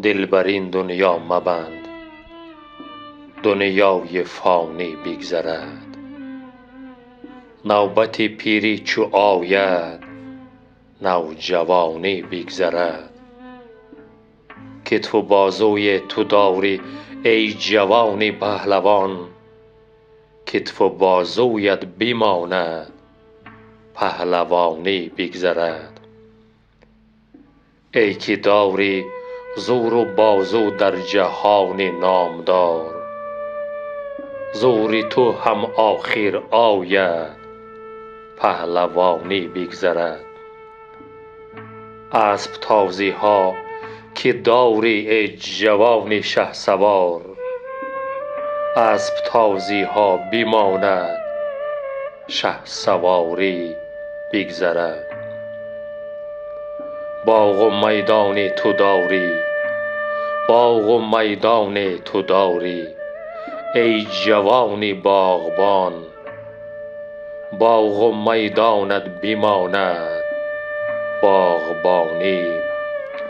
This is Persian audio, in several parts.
دل بر این دنیا مبند، دنیای فانی بگذرد. نوبت پیری چو آید، نوجوانی بگذرد. کتف و بازوی تو داری ای جوان پهلوان، کتف و بازویت بماند، پهلوانی بگذرد. ای که داری زور و بازو در جهان نامدار، زور تو هم آخر آید، پهلوانی بگذرد. اسب تازی ها که داری ای جوان شهسوار، اسب تازی ها بماند، شهسواری بگذرد. باغ و میدان تو داری، باغ و میدان تو داری ای جوان باغبان، باغ و میدانت بماند، باغبانی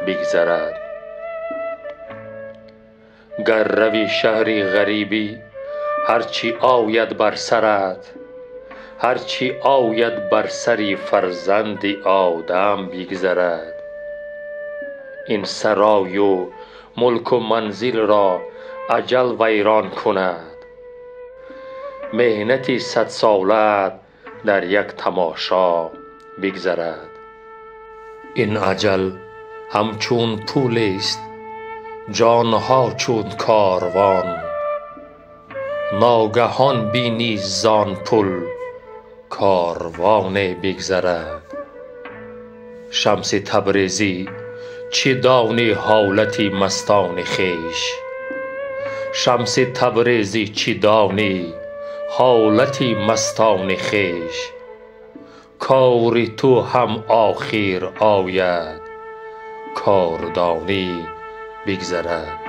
بگذرد. گر روی شهری غریبی هرچی آید بر سرت، هرچی آید بر سر فرزند آدم بگذرد. این سرای و ملک و منزل را اجل ویران کند، محنت صد سالت در یک تماشا بگذرد. این اجل همچون پول است، جان ها چون کاروان، ناگهان بینی زان پل کاروان بگذرد. شمس تبریزی چه دانی حالت مستان خویش، شمس تبریزی چه دانی حالت مستان خویش. کار تو هم آخر آید، کاردانی بگذرد.